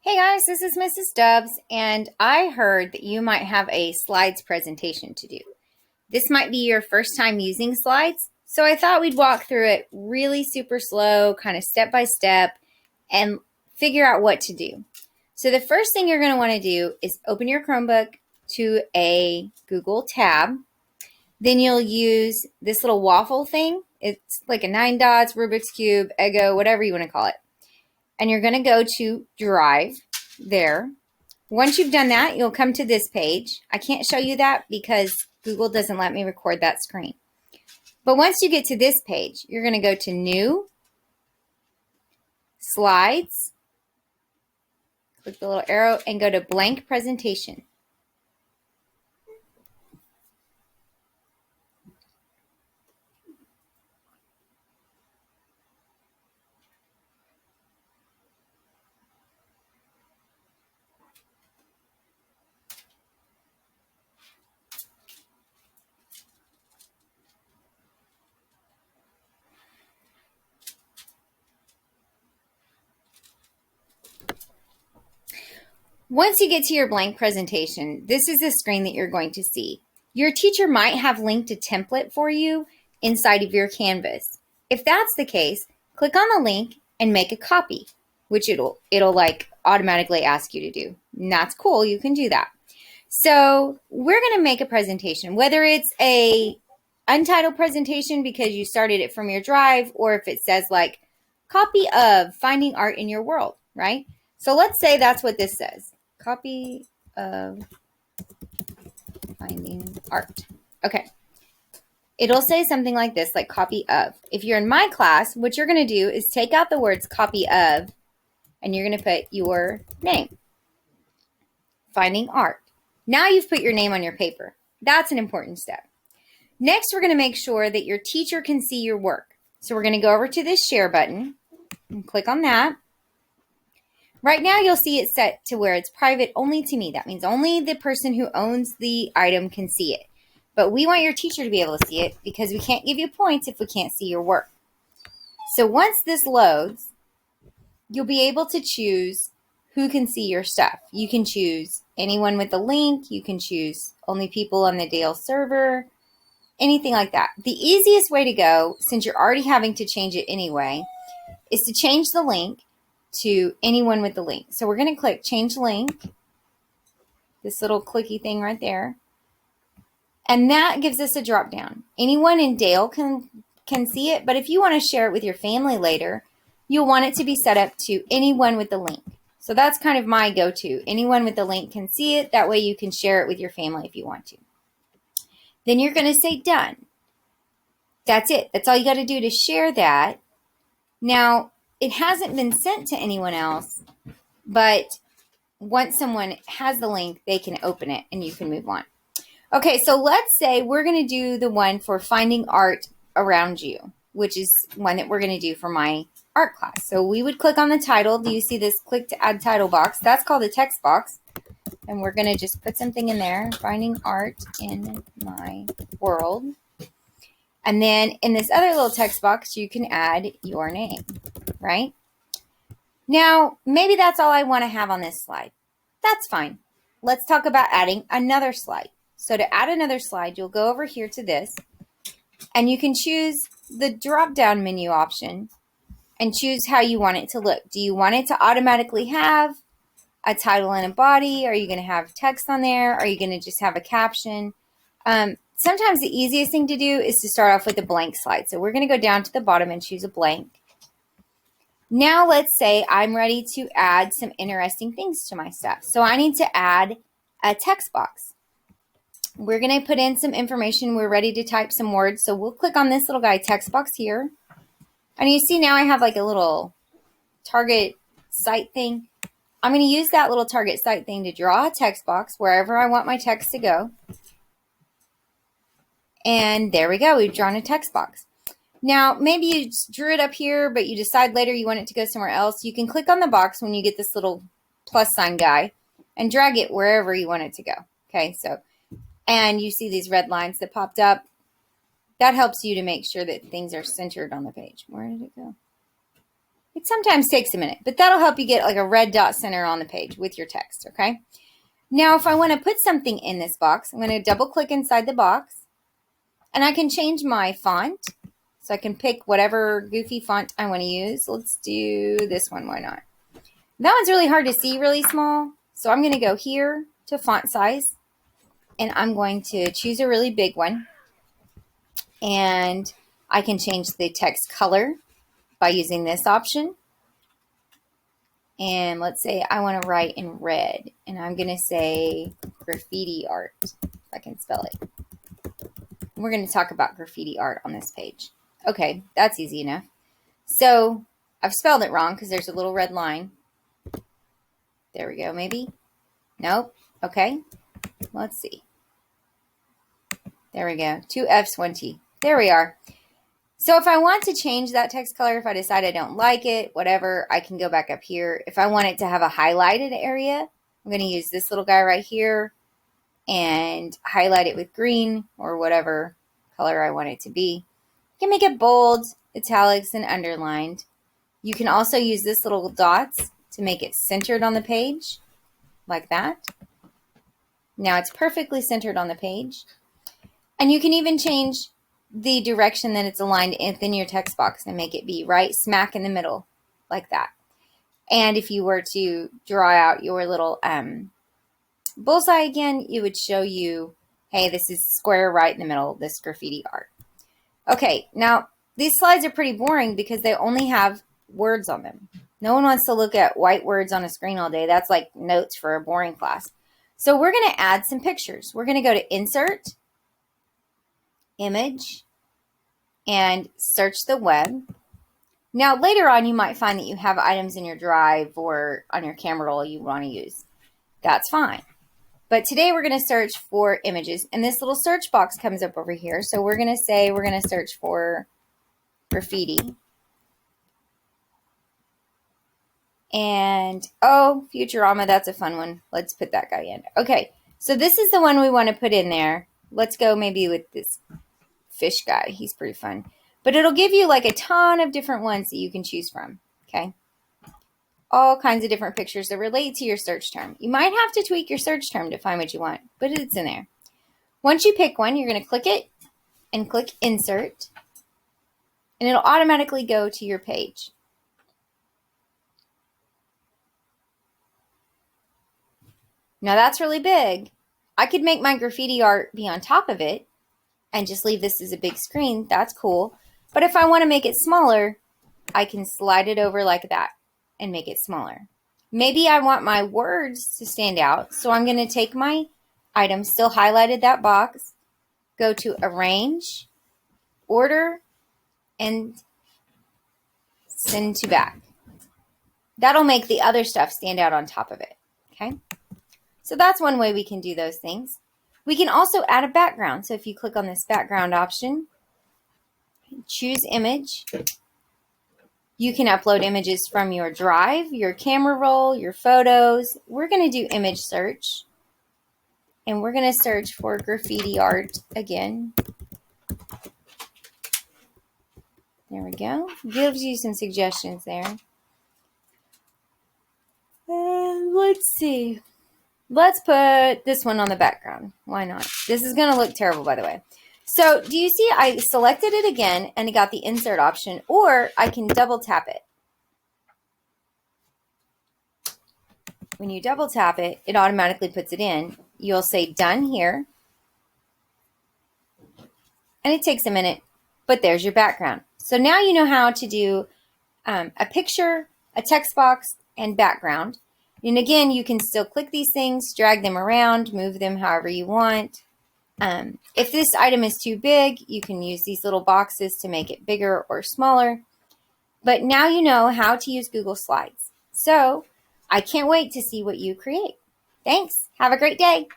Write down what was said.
Hey guys, this is Mrs. Stubbs, and I heard that you might have a slides presentation to do. This might be your first time using slides, so I thought we'd walk through it really super slow, kind of step by step, and figure out what to do. So the first thing you're going to want to do is open your Chromebook to a Google tab. Then you'll use this little waffle thing. It's like a 9 dots, Rubik's Cube, Eggo, whatever you want to call it. And you're going to go to Drive there. Once you've done that, you'll come to this page. I can't show you that because Google doesn't let me record that screen. But once you get to this page, you're going to go to New, Slides, click the little arrow, and go to Blank Presentation. Once you get to your blank presentation, this is the screen that you're going to see. Your teacher might have linked a template for you inside of your Canvas. If that's the case, click on the link and make a copy, which it'll like automatically ask you to do. And that's cool, you can do that. So we're going to make a presentation, whether it's a untitled presentation because you started it from your drive, or if it says like copy of Finding Art in Your World, right? So let's say that's what this says. Copy of Finding Art. Okay. It'll say something like this, like copy of. If you're in my class, what you're going to do is take out the words copy of, and you're going to put your name. Finding Art. Now you've put your name on your paper. That's an important step. Next, we're going to make sure that your teacher can see your work. So we're going to go over to this share button and click on that. Right now, you'll see it set to where it's private only to me. That means only the person who owns the item can see it. But we want your teacher to be able to see it because we can't give you points if we can't see your work. So once this loads, you'll be able to choose who can see your stuff. You can choose anyone with a link. You can choose only people on the Dale server, anything like that. The easiest way to go, since you're already having to change it anyway, is to change the link to anyone with the link. So we're going to click change link, this little clicky thing right there. And that gives us a drop down. Anyone in Dale can see it, but if you want to share it with your family later, you'll want it to be set up to anyone with the link. So that's kind of my go-to. Anyone with the link can see it. That way you can share it with your family if you want to. Then you're going to say done. That's it. That's all you got to do to share that. Now, it hasn't been sent to anyone else, but once someone has the link, they can open it and you can move on. Okay, so let's say we're going to do the one for finding art around you, which is one that we're going to do for my art class. So we would click on the title. Do you see this click to add title box? That's called a text box. And we're going to just put something in there, finding art in my world. And then in this other little text box, you can add your name, right? Now, maybe that's all I want to have on this slide. That's fine. Let's talk about adding another slide. So to add another slide, you'll go over here to this, and you can choose the drop-down menu option and choose how you want it to look. Do you want it to automatically have a title and a body? Are you going to have text on there? Are you going to just have a caption? Sometimes the easiest thing to do is to start off with a blank slide. So we're going to go down to the bottom and choose a blank. Now let's say I'm ready to add some interesting things to my stuff. So I need to add a text box. We're going to put in some information. We're ready to type some words. So we'll click on this little guy text box here. And you see now I have like a little target site thing. I'm going to use that little target site thing to draw a text box wherever I want my text to go. And there we go. We've drawn a text box. Now, maybe you just drew it up here, but you decide later you want it to go somewhere else. You can click on the box when you get this little plus sign guy and drag it wherever you want it to go. Okay, so, and you see these red lines that popped up. That helps you to make sure that things are centered on the page. Where did it go? It sometimes takes a minute, but that'll help you get like a red dot center on the page with your text, okay? Now, if I want to put something in this box, I'm going to double click inside the box, and I can change my font. So I can pick whatever goofy font I want to use. Let's do this one, why not? That one's really hard to see really small, so I'm going to go here to font size, and I'm going to choose a really big one. And I can change the text color by using this option. And let's say I want to write in red, and I'm going to say graffiti art, if I can spell it. We're going to talk about graffiti art on this page. Okay, that's easy enough. So I've spelled it wrong because there's a little red line. There we go, maybe. Nope. Okay, let's see. There we go. 2 F's, 1 T. There we are. So if I want to change that text color, if I decide I don't like it, whatever, I can go back up here. If I want it to have a highlighted area, I'm going to use this little guy right here and highlight it with green or whatever color I want it to be. You can make it bold, italics, and underlined. You can also use this little dots to make it centered on the page, like that. Now it's perfectly centered on the page. And you can even change the direction that it's aligned within your text box and make it be right smack in the middle, like that. And if you were to draw out your little bullseye again, it would show you, hey, this is square right in the middle of this graffiti art. Okay, now these slides are pretty boring because they only have words on them. No one wants to look at white words on a screen all day. That's like notes for a boring class. So we're going to add some pictures. We're going to go to Insert, Image, and search the web. Now later on you might find that you have items in your drive or on your camera roll you want to use. That's fine. But today we're going to search for images, and this little search box comes up over here. So we're going to say we're going to search for graffiti. And oh, Futurama, that's a fun one. Let's put that guy in. Okay, so this is the one we want to put in there. Let's go maybe with this fish guy. He's pretty fun. But it'll give you like a ton of different ones that you can choose from, okay? All kinds of different pictures that relate to your search term. You might have to tweak your search term to find what you want, but it's in there. Once you pick one, you're going to click it and click Insert, and it'll automatically go to your page. Now that's really big. I could make my graffiti art be on top of it and just leave this as a big screen. That's cool. But if I want to make it smaller, I can slide it over like that and make it smaller. Maybe I want my words to stand out, so I'm going to take my item, still highlighted that box, go to Arrange, Order, and Send to Back. That'll make the other stuff stand out on top of it, okay? So that's one way we can do those things. We can also add a background. So if you click on this background option, choose image. You can upload images from your drive, your camera roll, your photos. We're going to do image search. And we're going to search for graffiti art again. There we go. Gives you some suggestions there. Let's see. Let's put this one on the background. Why not? This is going to look terrible, by the way. So do you see I selected it again and it got the insert option, or I can double tap it. When you double tap it, it automatically puts it in. You'll say done here. And it takes a minute, but there's your background. So now you know how to do a picture, a text box, and background. And again, you can still click these things, drag them around, move them however you want. If this item is too big, you can use these little boxes to make it bigger or smaller. But now you know how to use Google Slides. So I can't wait to see what you create. Thanks. Have a great day.